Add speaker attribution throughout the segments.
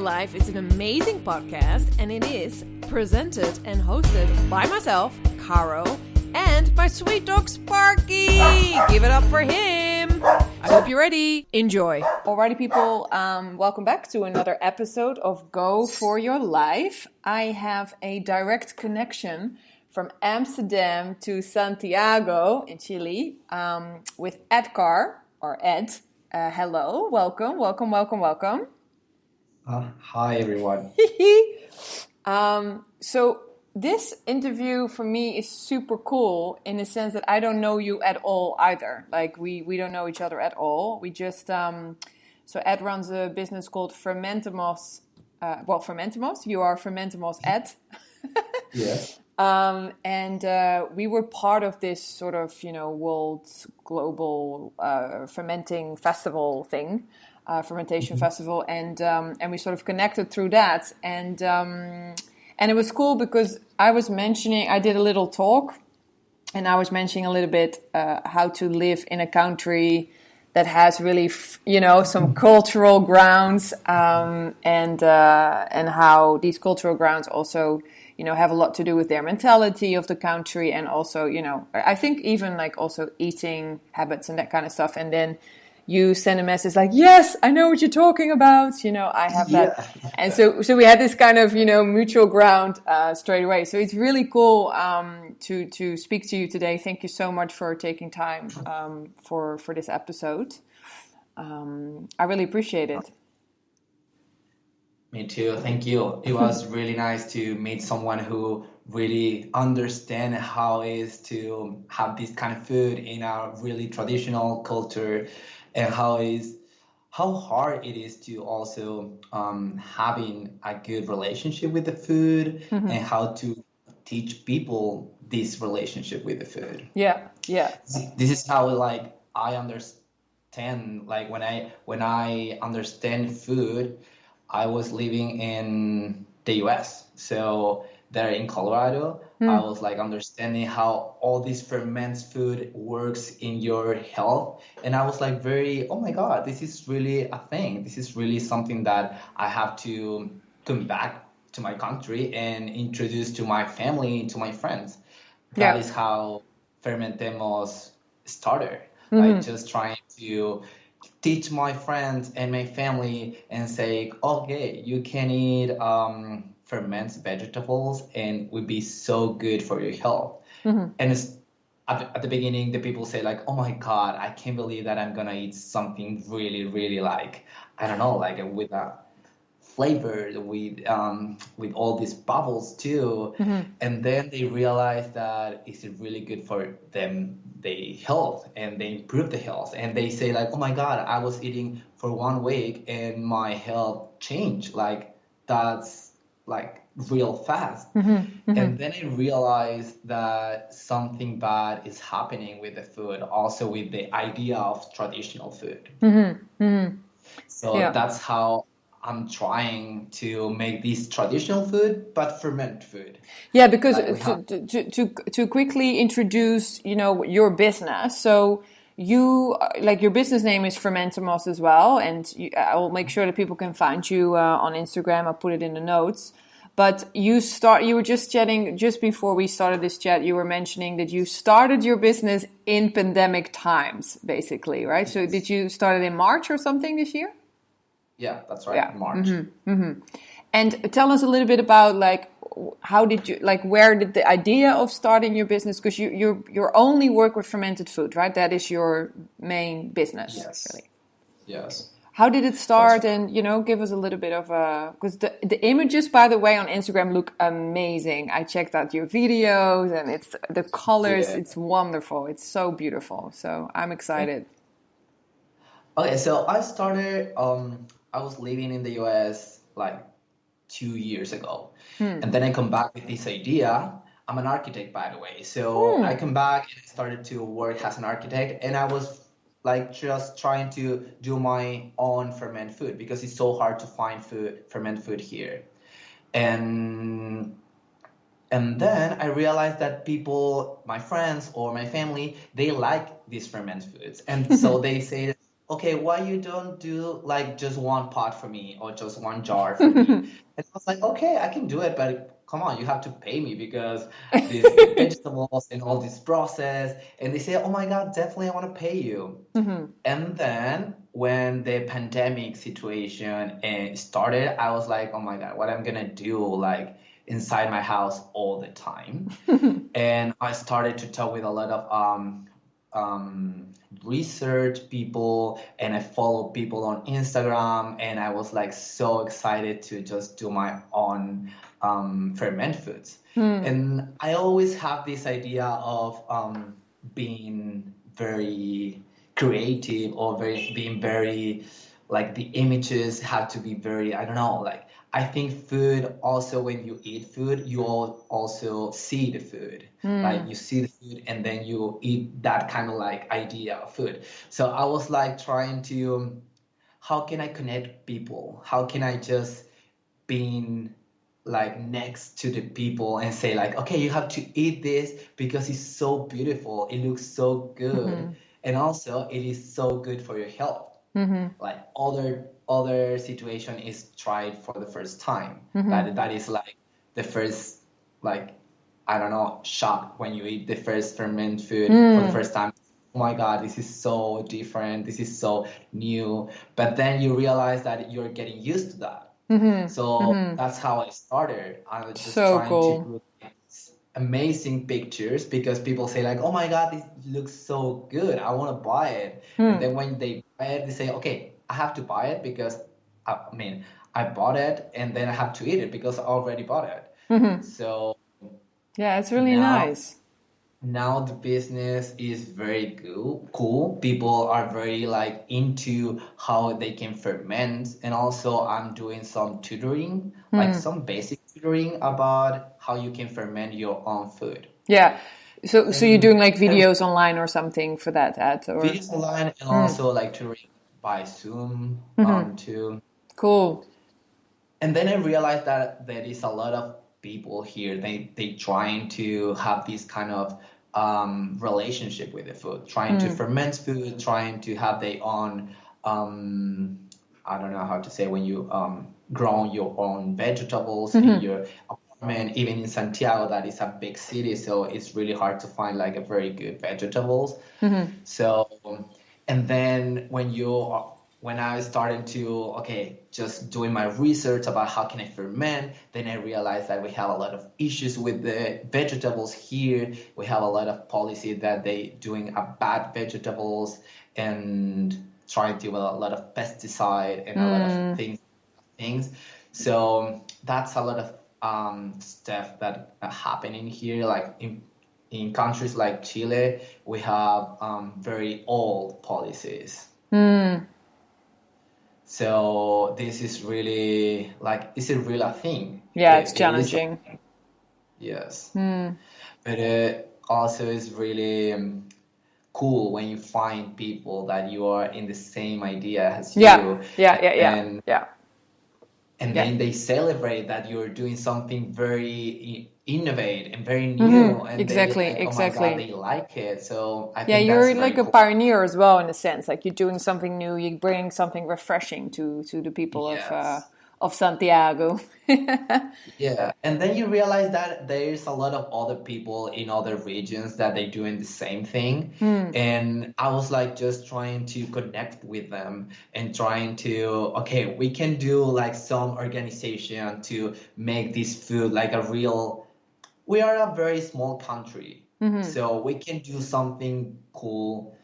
Speaker 1: Life is an amazing podcast, and it is presented and hosted by myself, Caro, and my sweet dog Sparky. Give it up for him. I hope you're ready. Enjoy. Alrighty, people. Welcome back to another episode of Go For Your Life. I have a direct connection from Amsterdam to Santiago in Chile with Edgar, or Ed. Hello, welcome.
Speaker 2: Hi, everyone.
Speaker 1: So this interview for me is super cool in the sense that I don't know you at all either. Like we don't know each other at all. We just, so Ed runs a business called Fermentemos. Fermentemos. You are Fermentemos Ed.
Speaker 2: Yes.
Speaker 1: And we were part of this sort of, world global fermenting festival thing, fermentation festival, and we sort of connected through that, and it was cool because I did a little talk, and I was mentioning a little bit how to live in a country that has really, some cultural grounds, and how these cultural grounds also, have a lot to do with their mentality of the country, and also, I think even like also eating habits and that kind of stuff. And then you send a message like, yes, I know what you're talking about. I have that. Yeah. And so we had this kind of, mutual ground straight away. So it's really cool to speak to you today. Thank you so much for taking time for this episode. I really appreciate it.
Speaker 2: Me too. Thank you. It was really nice to meet someone who really understands how it is to have this kind of food in our really traditional culture, and how hard it is to also having a good relationship with the food, and how to teach people this relationship with the food.
Speaker 1: Yeah.
Speaker 2: This is how I understand. Like when I understand food, I was living in the US. So there in Colorado, I was understanding how all this ferments food works in your health. And I was oh my God, this is really a thing. This is really something that I have to come back to my country and introduce to my family, to my friends. That is how Fermentemos started. Just trying to teach my friends and my family and say, okay, you can eat fermented vegetables and would be so good for your health. And it's, at the beginning, the people say oh my God, I can't believe that I'm gonna eat something really, really with a flavor, with all these bubbles too. And then they realize that it's really good for them, their health, and they improve the health. And they say oh my God, I was eating for 1 week and my health changed. That's real fast. And then I realized that something bad is happening with the food, also with the idea of traditional food. So that's how I'm trying to make this traditional food, but ferment food.
Speaker 1: Yeah, because to quickly introduce, your business. So you, your business name is Fermentemos as well. And I will make sure that people can find you on Instagram. I'll put it in the notes. But you were just chatting, just before we started this chat, you were mentioning that you started your business in pandemic times, basically, right? So did you start it in March or something this year?
Speaker 2: Yeah, that's right. March.
Speaker 1: And tell us a little bit about how did you where did the idea of starting your business? Because you only work with fermented food, right? That is your main business.
Speaker 2: Yes.
Speaker 1: Really.
Speaker 2: Yes.
Speaker 1: How did it start? And give us a little bit of because the images, by the way, on Instagram look amazing. I checked out your videos, and it's the colors. Yeah. It's wonderful. It's so beautiful. So I'm excited.
Speaker 2: Okay, so I started. I was living in the US 2 years ago, and then I come back with this idea. I'm an architect, by the way. So I come back and started to work as an architect, and I was just trying to do my own ferment food because it's so hard to find ferment food here. And then I realized that people, my friends or my family, they like these ferment foods. And so they say, okay, why you don't do like just one pot for me or just one jar for me? And I was like, okay, I can do it, but come on, you have to pay me because the vegetables and all this process. And they say, oh my God, definitely I want to pay you.
Speaker 1: Hmm.
Speaker 2: And then when the pandemic situation started, I was like, oh my God, what I'm gonna do like inside my house all the time. And I started to talk with a lot of um, research people, and I follow people on Instagram, and I was like so excited to just do my own ferment foods.
Speaker 1: Hmm.
Speaker 2: And I always have this idea of being very creative or being very like the images have to be very, I don't know, like I think food also when you eat food, you all also see the food. Like
Speaker 1: Hmm.
Speaker 2: you see the food and then you eat that kind of like idea of food. So I was like trying to, how can I connect people? How can I just being like next to the people and say like, okay, you have to eat this because it's so beautiful. It looks so good.
Speaker 1: Hmm.
Speaker 2: And also it is so good for your health.
Speaker 1: Hmm.
Speaker 2: Like other situation is tried for the first time.
Speaker 1: Hmm.
Speaker 2: That is like the first like I don't know shock when you eat the first ferment food for the
Speaker 1: Hmm.
Speaker 2: first time. Oh my God, this is so different. This is so new. But then you realize that you're getting used to that.
Speaker 1: Hmm.
Speaker 2: So
Speaker 1: Hmm.
Speaker 2: that's how I started. I was just
Speaker 1: So
Speaker 2: trying to
Speaker 1: cool.
Speaker 2: do amazing pictures because people say like, "Oh my God, this looks so good. I want to buy it." And
Speaker 1: Hmm.
Speaker 2: then when they buy it, they say, "Okay, I have to buy it because I mean, I bought it and then I have to eat it because I already bought it."
Speaker 1: Hmm.
Speaker 2: So
Speaker 1: Yeah, it's really
Speaker 2: now
Speaker 1: nice.
Speaker 2: now the business is very cool. People are very like into how they can ferment, and also I'm doing some tutoring, like
Speaker 1: Hmm.
Speaker 2: some basic tutoring about how you can ferment your own food.
Speaker 1: Yeah. So you're
Speaker 2: And
Speaker 1: doing like
Speaker 2: I
Speaker 1: videos online or something for that ad or?
Speaker 2: videos online and
Speaker 1: Hmm.
Speaker 2: also like tutoring by Zoom
Speaker 1: Hmm.
Speaker 2: too.
Speaker 1: Cool.
Speaker 2: And then I realized that there is a lot of people here. They trying to have this kind of relationship with the food, trying to
Speaker 1: Hmm.
Speaker 2: ferment food, trying to have their own I don't know how to say when you grow your own vegetables in
Speaker 1: Hmm.
Speaker 2: your apartment. Even in Santiago, that is a big city, so it's really hard to find like a very good vegetables.
Speaker 1: Hmm.
Speaker 2: So, and then when I started to, okay, just doing my research about how can I ferment, then I realized that we have a lot of issues with the vegetables here. We have a lot of policy that they doing a bad vegetables and trying to do a lot of pesticide and a lot of
Speaker 1: Hmm.
Speaker 2: things. So that's a lot of stuff that are happening here. Like in countries like Chile, we have very old policies.
Speaker 1: Hmm.
Speaker 2: So this is really like it's a real thing.
Speaker 1: Yeah, it's
Speaker 2: It is
Speaker 1: challenging.
Speaker 2: yes,
Speaker 1: Hmm.
Speaker 2: but it also is really cool when you find people that you are in the same idea as
Speaker 1: Yeah.
Speaker 2: you,
Speaker 1: Yeah. Yeah. Yeah.
Speaker 2: and
Speaker 1: Yeah.
Speaker 2: and
Speaker 1: Yeah.
Speaker 2: then they celebrate that you're doing something very innovative and very
Speaker 1: Hmm.
Speaker 2: new, and they
Speaker 1: Exactly.
Speaker 2: like, oh my God,
Speaker 1: Exactly.
Speaker 2: they like it. So I
Speaker 1: Yeah,
Speaker 2: think that's
Speaker 1: you're
Speaker 2: very
Speaker 1: like a
Speaker 2: cool.
Speaker 1: pioneer as well in a sense. Like you're doing something new. You're bringing something refreshing to the people
Speaker 2: Yes.
Speaker 1: of Santiago.
Speaker 2: Yeah, and then you realize that there's a lot of other people in other regions that they doing the same thing.
Speaker 1: Hmm.
Speaker 2: And I was like just trying to connect with them and trying to, okay, we can do like some organization to make this food like a real, we are a very small country,
Speaker 1: Hmm.
Speaker 2: so we can do something cool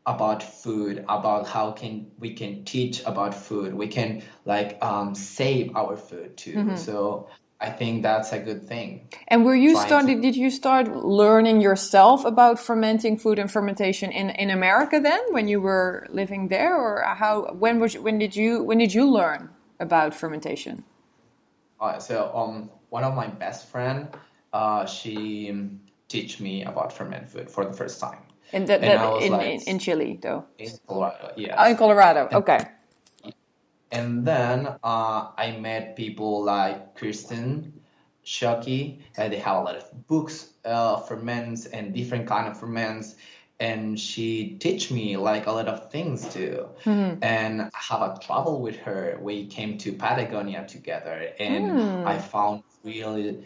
Speaker 2: about food, about how can we can teach about food. We can like save our food too.
Speaker 1: Hmm.
Speaker 2: So I think that's a good thing.
Speaker 1: And were you
Speaker 2: Trying to
Speaker 1: started? Did you start learning yourself about fermenting food and fermentation in America then, when you were living there, or how? When did you learn about fermentation?
Speaker 2: one of my best friend, she teach me about ferment food for the first time,
Speaker 1: In that
Speaker 2: and
Speaker 1: that
Speaker 2: I was like
Speaker 1: in Chile though.
Speaker 2: in Colorado,
Speaker 1: Oh, in
Speaker 2: yes.
Speaker 1: Colorado.
Speaker 2: And
Speaker 1: Okay.
Speaker 2: then I met people like Kristen, Shockey. They have a lot of books, ferments and different kind of ferments. and she teach me like a lot of things too. And I have a travel with her. We came to Patagonia together, and I found really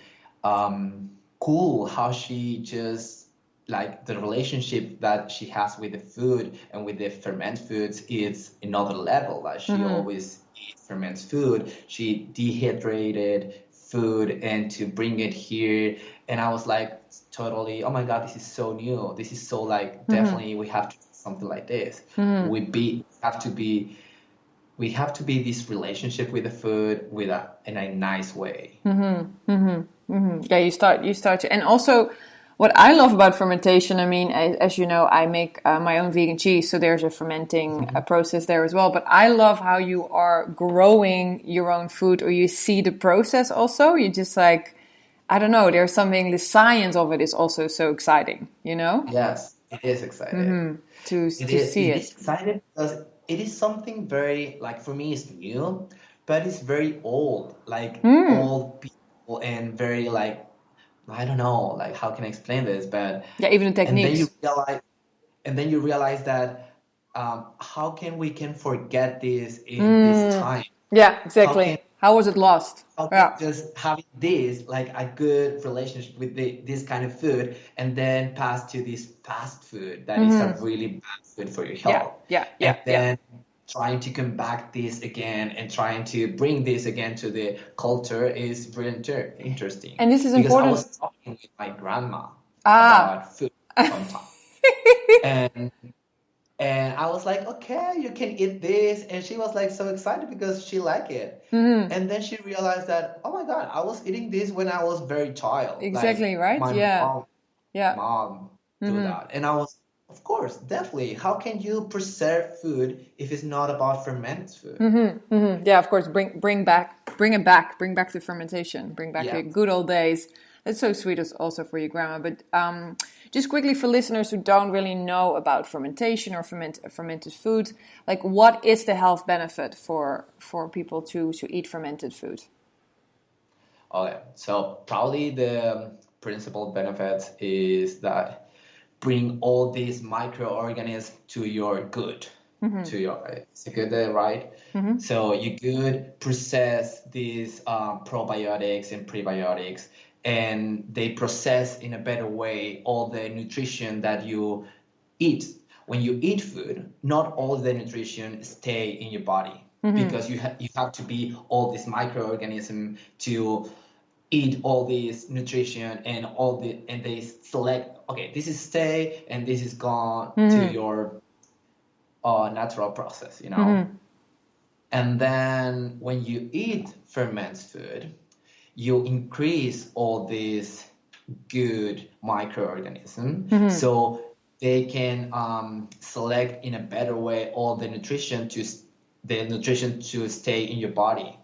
Speaker 2: cool how she just like the relationship that she has with the food and with the ferment foods is another level. Like she always eats ferment food. She dehydrated food and to bring it here. And I was like totally, oh my God, this is so new. This is so like definitely we have to do something like this. We have to be this relationship with the food with in a nice way.
Speaker 1: Yeah, you start to, and also what I love about fermentation, I mean, as you know, I make my own vegan cheese, so there's a fermenting process there as well. But I love how you are growing your own food, or you see the process also. You just like, I don't know, there's something, the science of it is also so exciting, you know?
Speaker 2: Yes, it is exciting.
Speaker 1: To see
Speaker 2: It
Speaker 1: it.
Speaker 2: is exciting because it is something very, like for me, it's new, but it's very old, like old people and very like, I don't know, like how can I explain this? But
Speaker 1: Yeah, even the
Speaker 2: and then
Speaker 1: techniques.
Speaker 2: you realize that how can we can forget this in this time?
Speaker 1: Yeah,
Speaker 2: How can
Speaker 1: exactly. How was it lost? Yeah.
Speaker 2: just having this like a good relationship with this kind of food and then pass to this fast food that is a really bad food for your
Speaker 1: Yeah,
Speaker 2: health,
Speaker 1: yeah,
Speaker 2: and
Speaker 1: yeah, yeah.
Speaker 2: then trying to come back this again and trying to bring this again to the culture is very interesting,
Speaker 1: And this is
Speaker 2: because I
Speaker 1: important.
Speaker 2: was talking with my grandma
Speaker 1: Ah.
Speaker 2: about food sometimes, and I was like, okay, you can eat this. And she was like so excited because she liked it. And then she realized that, oh my God, I was eating this when I was very child. Like
Speaker 1: Exactly, right?
Speaker 2: my
Speaker 1: Yeah.
Speaker 2: mom,
Speaker 1: Yeah.
Speaker 2: do that. And I was, of course, definitely. How can you preserve food if it's not about fermented food?
Speaker 1: Yeah, of course. Bring it back. Bring back the fermentation. Bring back the
Speaker 2: Yeah.
Speaker 1: good old days. That's so sweet also for your grandma. But just quickly for listeners who don't really know about fermentation or fermented food, like what is the health benefit for people to eat fermented food?
Speaker 2: Okay. So probably the principal benefit is that bring all these microorganisms to your good, to your, it's a good, right? So you could process these probiotics and prebiotics, and they process in a better way all the nutrition that you eat. When you eat food, not all the nutrition stay in your body, because you have to be all this microorganism to eat all this nutrition and and they select, okay, this is stay and this is gone to your natural process, you know. And then when you eat fermented food, you increase all these good microorganisms, so they can select in a better way all the nutrition to stay in your body.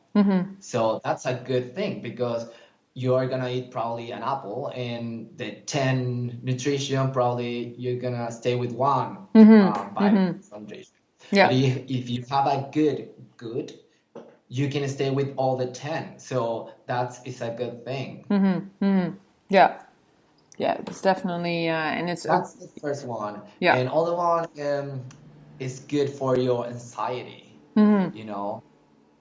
Speaker 2: So that's a good thing, because you're gonna eat probably an apple, and the 10 nutrition probably you're gonna stay with one vitamin nutrition. But
Speaker 1: Yeah.
Speaker 2: if you have a good, you can stay with all the 10. So it's a good thing.
Speaker 1: Yeah. Yeah, it's definitely, and it's
Speaker 2: That's the first one.
Speaker 1: yeah.
Speaker 2: And other one is good for your anxiety. You know,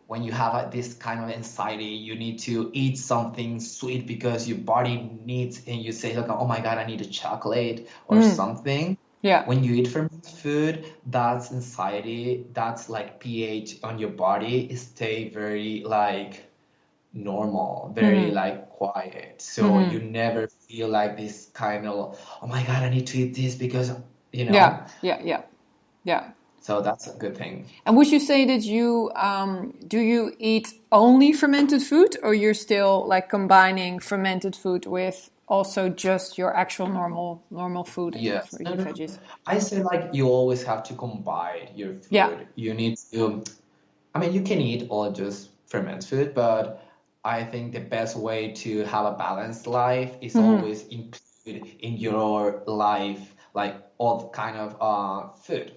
Speaker 2: when you have this kind of anxiety, you need to eat something sweet because your body needs, and you say, like, oh my God, I need a chocolate or something.
Speaker 1: Yeah.
Speaker 2: When you eat fermented food, that's anxiety, that's like pH on your body stay very like normal, very like quiet. So you never feel like this kind of, oh my God, I need to eat this because, you know.
Speaker 1: Yeah.
Speaker 2: So that's a good thing.
Speaker 1: And would you say that you do you eat only fermented food, or you're still like combining fermented food with also just your actual normal food and
Speaker 2: Yes.
Speaker 1: your veggies?
Speaker 2: I say like you always have to combine your food.
Speaker 1: Yeah.
Speaker 2: You need to, I mean, you can eat all just fermented food, but I think the best way to have a balanced life is always include in your life like all kind of food.